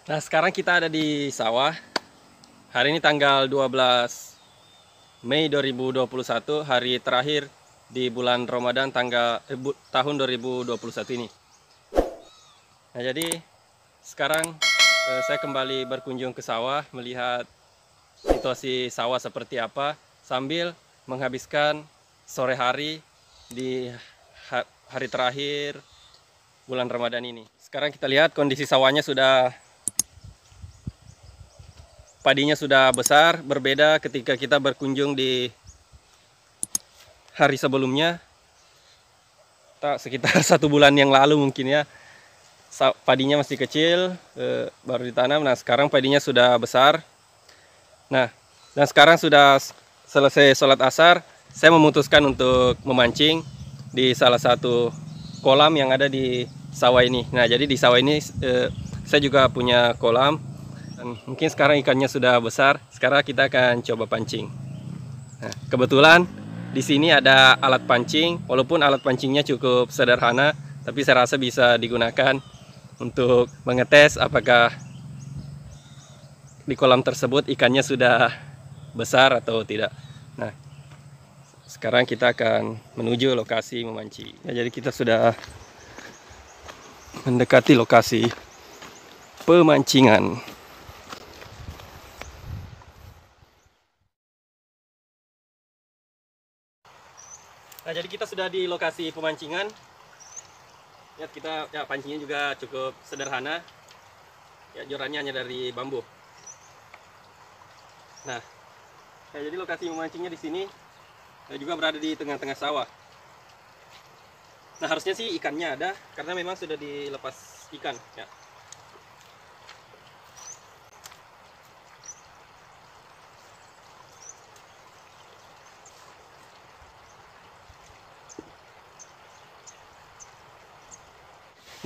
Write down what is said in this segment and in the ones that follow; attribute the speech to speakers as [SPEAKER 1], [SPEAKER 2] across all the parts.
[SPEAKER 1] Nah, sekarang kita ada di sawah. Hari ini tanggal 12 Mei 2021, hari terakhir di bulan Ramadan tahun 2021 ini. Nah, jadi sekarang saya kembali berkunjung ke sawah melihat situasi sawah seperti apa sambil menghabiskan sore hari di hari terakhir bulan Ramadan ini. Sekarang kita lihat kondisi sawahnya padinya sudah besar, berbeda ketika kita berkunjung di hari sebelumnya, sekitar 1 bulan yang lalu mungkin ya. Padinya masih kecil, baru ditanam. Nah, sekarang padinya sudah besar. Nah, dan sekarang sudah selesai sholat asar, saya memutuskan untuk memancing di salah satu kolam yang ada di sawah ini. Nah, jadi di sawah ini saya juga punya kolam. Dan mungkin sekarang ikannya sudah besar. Sekarang kita akan coba pancing. Nah, kebetulan di sini ada alat pancing, walaupun alat pancingnya cukup sederhana, tapi saya rasa bisa digunakan untuk mengetes apakah di kolam tersebut ikannya sudah besar atau tidak. Nah, sekarang kita akan menuju lokasi memancing. Ya, jadi kita sudah mendekati lokasi pemancingan. Nah, jadi kita sudah di lokasi pemancingan. Ya, kita pancingnya juga cukup sederhana. Ya, jorannya hanya dari bambu. Nah, jadi lokasi memancingnya di sini juga berada di tengah-tengah sawah. Nah, harusnya sih ikannya ada karena memang sudah dilepas ikan. Ya.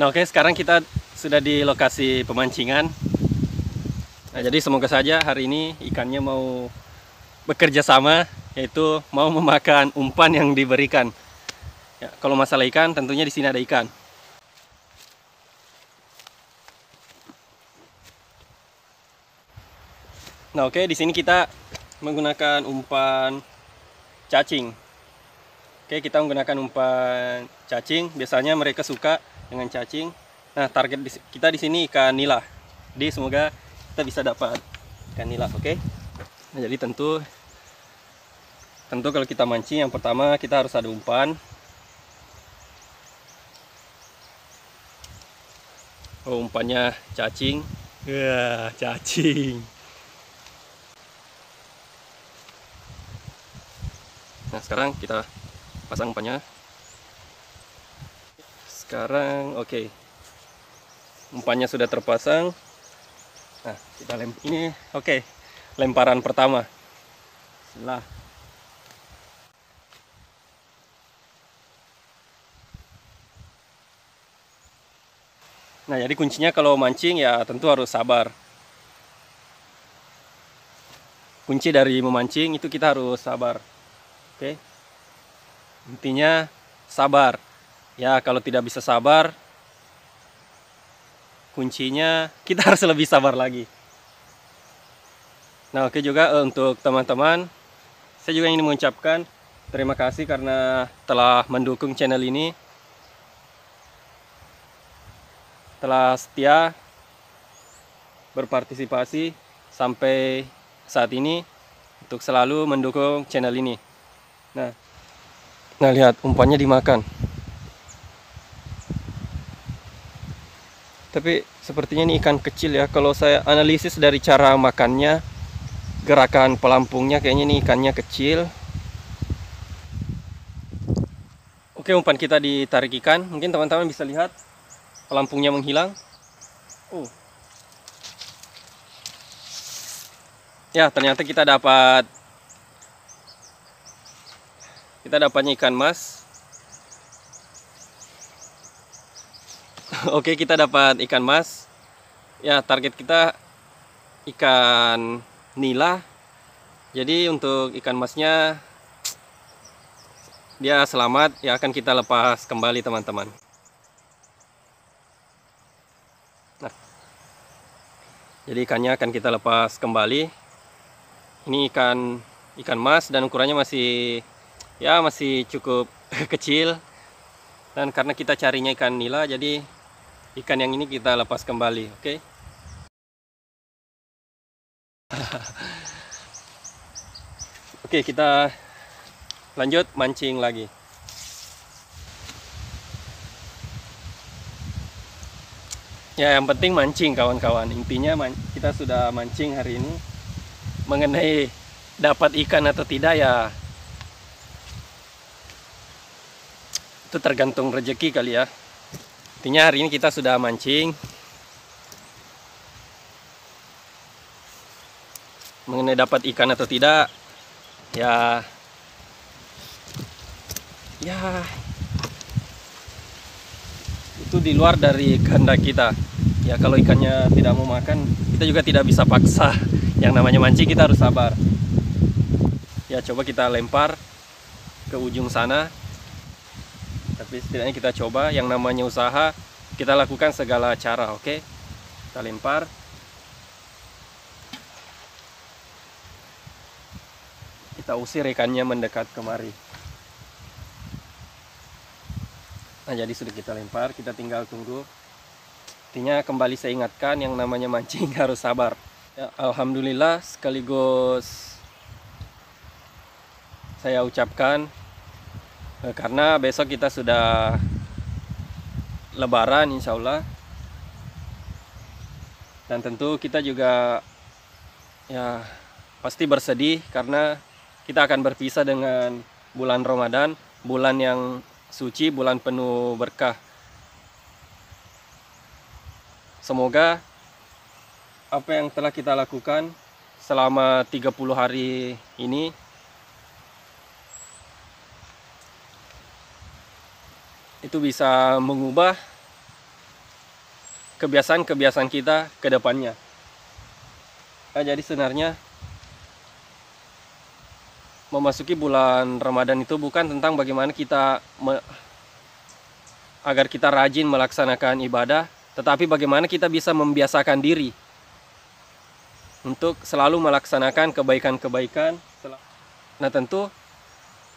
[SPEAKER 1] Nah, oke, sekarang kita sudah di lokasi pemancingan. Nah, jadi semoga saja hari ini ikannya mau bekerja sama, yaitu mau memakan umpan yang diberikan. Ya, kalau masalah ikan, tentunya di sini ada ikan. Nah, oke, di sini kita menggunakan umpan cacing. Oke, kita menggunakan umpan cacing. Biasanya mereka suka dengan cacing. Nah, target kita di sini ikan nila. Jadi semoga kita bisa dapat ikan nila, oke? Nah, jadi tentu kalau kita mancing, yang pertama kita harus ada umpan. Oh, umpannya cacing. Ya, cacing. Nah, sekarang kita pasang umpannya. Sekarang oke. Umpannya sudah terpasang. Nah, kita ini oke. Lemparan pertama. Bismillah. Nah, jadi kuncinya kalau mancing ya tentu harus sabar. Kunci dari memancing itu kita harus sabar. Oke. Intinya sabar. Ya, kalau tidak bisa sabar, kuncinya kita harus lebih sabar lagi. Nah, oke juga untuk teman-teman, saya juga ingin mengucapkan terima kasih karena telah mendukung channel ini, telah setia berpartisipasi sampai saat ini untuk selalu mendukung channel ini. Nah, lihat umpannya dimakan. Tapi sepertinya ini ikan kecil ya. Kalau saya analisis dari cara makannya, gerakan pelampungnya, kayaknya ini ikannya kecil. Oke, umpan kita ditarik ikan. Mungkin teman-teman bisa lihat pelampungnya menghilang. Ya, ternyata kita dapatnya ikan mas. Oke, kita dapat ikan mas. Ya, target kita ikan nila. Jadi untuk ikan masnya dia selamat, ya akan kita lepas kembali teman-teman. Nah, Jadi ikannya akan kita lepas kembali. Ini ikan mas dan ukurannya masih cukup kecil. Dan karena kita carinya ikan nila, jadi ikan yang ini kita lepas kembali, oke? Oke, kita lanjut mancing lagi. Ya, yang penting mancing kawan-kawan. Intinya kita sudah mancing hari ini. Mengenai dapat ikan atau tidak ya, itu tergantung rezeki kali ya. Intinya hari ini kita sudah mancing. Mengenai dapat ikan atau tidak, ya itu di luar dari kehendak kita. Ya kalau ikannya tidak mau makan, kita juga tidak bisa paksa. Yang namanya mancing kita harus sabar. Ya coba kita lempar ke ujung sana. Tapi setidaknya kita coba. Yang namanya usaha, kita lakukan segala cara, oke? Kita lempar. Kita usir ikannya mendekat kemari. Nah, jadi sudah kita lempar, kita tinggal tunggu. Intinya kembali saya ingatkan, yang namanya mancing harus sabar. Ya, alhamdulillah, sekaligus saya ucapkan karena besok kita sudah Lebaran insya Allah. Dan tentu kita juga ya pasti bersedih karena kita akan berpisah dengan bulan Ramadan, bulan yang suci, bulan penuh berkah. Semoga apa yang telah kita lakukan selama 30 hari ini itu bisa mengubah kebiasaan-kebiasaan kita ke depannya. Nah, jadi sebenarnya memasuki bulan Ramadan itu bukan tentang bagaimana kita agar kita rajin melaksanakan ibadah, tetapi bagaimana kita bisa membiasakan diri untuk selalu melaksanakan kebaikan-kebaikan. Nah, tentu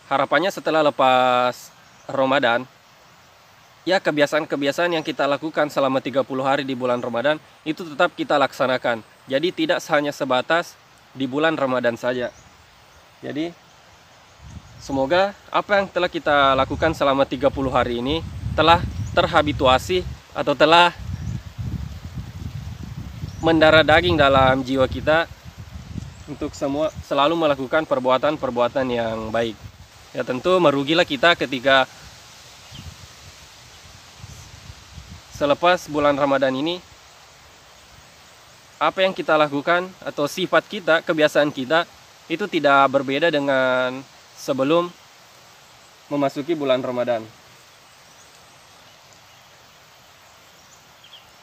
[SPEAKER 1] harapannya setelah lepas Ramadan, ya kebiasaan-kebiasaan yang kita lakukan selama 30 hari di bulan Ramadan itu tetap kita laksanakan. Jadi tidak hanya sebatas di bulan Ramadan saja. Jadi semoga apa yang telah kita lakukan selama 30 hari ini telah terhabituasi atau telah mendarah daging dalam jiwa kita untuk selalu melakukan perbuatan-perbuatan yang baik. Ya tentu merugilah kita ketika selepas bulan Ramadan ini apa yang kita lakukan atau sifat kita, kebiasaan kita itu tidak berbeda dengan sebelum memasuki bulan Ramadan.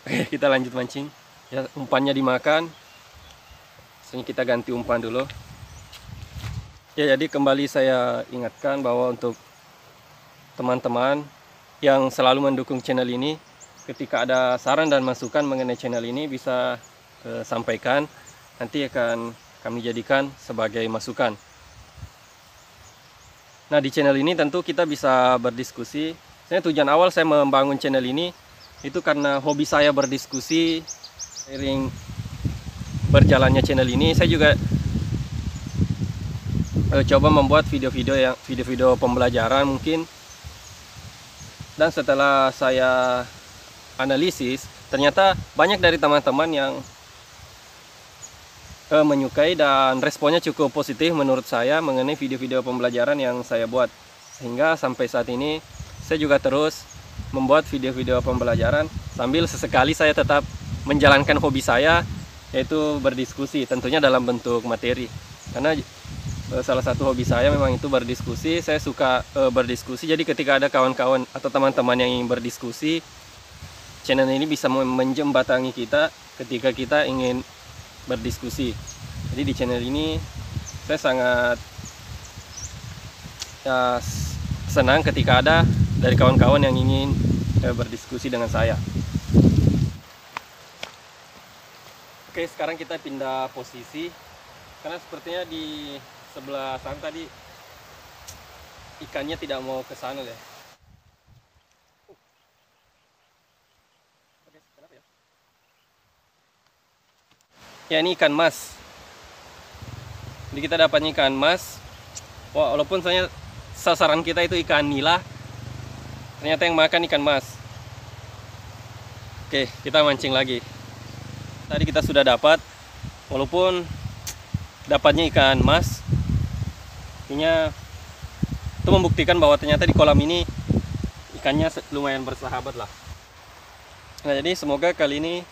[SPEAKER 1] Oke, kita lanjut mancing. Ya, umpannya dimakan. Selanjutnya kita ganti umpan dulu. Ya, jadi kembali saya ingatkan bahwa untuk teman-teman yang selalu mendukung channel ini, ketika ada saran dan masukan mengenai channel ini bisa sampaikan, nanti akan kami jadikan sebagai masukan. Nah, di channel ini tentu kita bisa berdiskusi. Sebenarnya tujuan awal saya membangun channel ini itu karena hobi saya berdiskusi. Seiring berjalannya channel ini, saya juga coba membuat video-video pembelajaran mungkin. Dan setelah saya analisis, ternyata banyak dari teman-teman yang menyukai dan responnya cukup positif menurut saya mengenai video-video pembelajaran yang saya buat. Sehingga sampai saat ini saya juga terus membuat video-video pembelajaran sambil sesekali saya tetap menjalankan hobi saya, yaitu berdiskusi, tentunya dalam bentuk materi. Karena salah satu hobi saya memang itu berdiskusi. Saya suka berdiskusi, jadi ketika ada kawan-kawan atau teman-teman yang ingin berdiskusi, channel ini bisa menjembatangi kita ketika kita ingin berdiskusi. Jadi di channel ini saya sangat senang ketika ada dari kawan-kawan yang ingin berdiskusi dengan saya. Oke, sekarang kita pindah posisi karena sepertinya di sebelah sana tadi ikannya tidak mau ke sana deh. Oke, kenapa ya? Ya, ini ikan mas. Jadi kita dapatnya ikan mas. Wah, walaupun sasaran kita itu ikan nila, ternyata yang makan ikan mas. Oke, kita mancing lagi. Tadi kita sudah dapat, walaupun dapatnya ikan mas, artinya itu membuktikan bahwa ternyata di kolam ini ikannya lumayan bersahabat lah. Nah, jadi semoga kali ini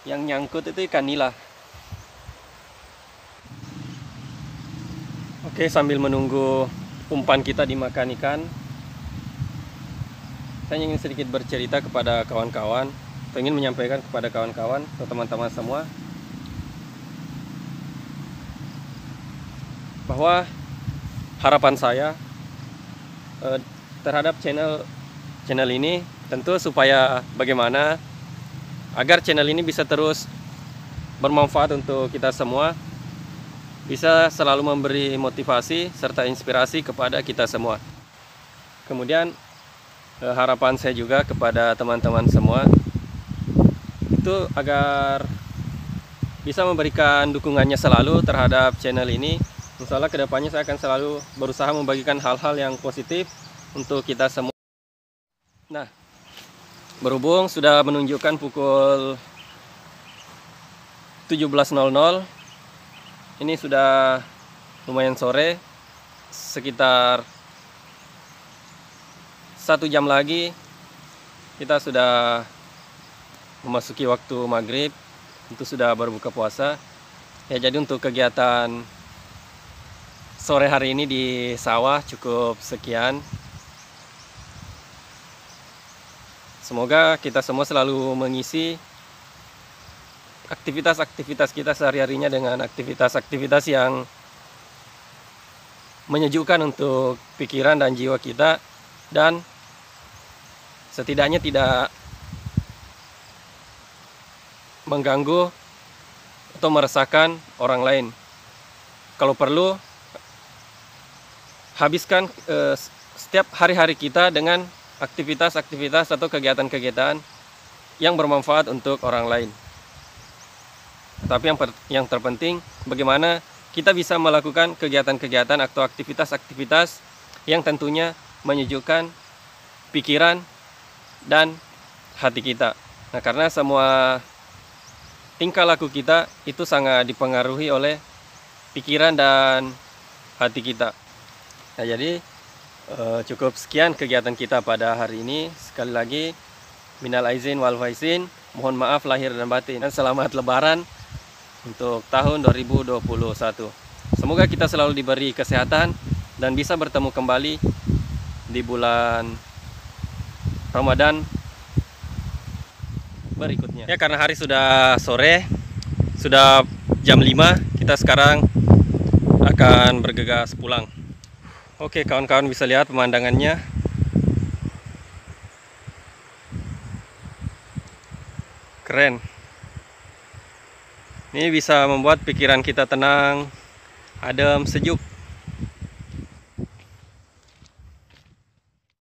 [SPEAKER 1] yang nyangkut itu ikan nila. Oke, sambil menunggu umpan kita dimakan ikan, saya ingin sedikit bercerita kepada kawan-kawan. Saya ingin menyampaikan kepada kawan-kawan atau teman-teman semua bahwa harapan saya terhadap channel ini tentu supaya bagaimana agar channel ini bisa terus bermanfaat untuk kita semua, bisa selalu memberi motivasi serta inspirasi kepada kita semua. Kemudian harapan saya juga kepada teman-teman semua itu agar bisa memberikan dukungannya selalu terhadap channel ini. Insya Allah kedepannya saya akan selalu berusaha membagikan hal-hal yang positif untuk kita semua. Nah, berhubung sudah menunjukkan pukul 17.00, ini sudah lumayan sore, sekitar 1 jam lagi kita sudah memasuki waktu maghrib, itu sudah berbuka puasa. Ya, jadi untuk kegiatan sore hari ini di sawah cukup sekian. Semoga kita semua selalu mengisi aktivitas-aktivitas kita sehari-harinya dengan aktivitas-aktivitas yang menyejukkan untuk pikiran dan jiwa kita, dan setidaknya tidak mengganggu atau meresahkan orang lain. Kalau perlu, habiskan setiap hari-hari kita dengan aktivitas-aktivitas atau kegiatan-kegiatan yang bermanfaat untuk orang lain. Tapi yang terpenting, bagaimana kita bisa melakukan kegiatan-kegiatan atau aktivitas-aktivitas yang tentunya menyejukkan pikiran dan hati kita. Nah, karena semua tingkah laku kita itu sangat dipengaruhi oleh pikiran dan hati kita. Nah, jadi cukup sekian kegiatan kita pada hari ini. Sekali lagi, minal aizin wal faizin, mohon maaf lahir dan batin, dan selamat lebaran untuk tahun 2021. Semoga kita selalu diberi kesehatan dan bisa bertemu kembali di bulan Ramadan berikutnya. Ya, karena hari sudah sore, sudah jam 5, kita sekarang akan bergegas pulang. Oke, kawan-kawan bisa lihat pemandangannya. Keren. Ini bisa membuat pikiran kita tenang, adem, sejuk.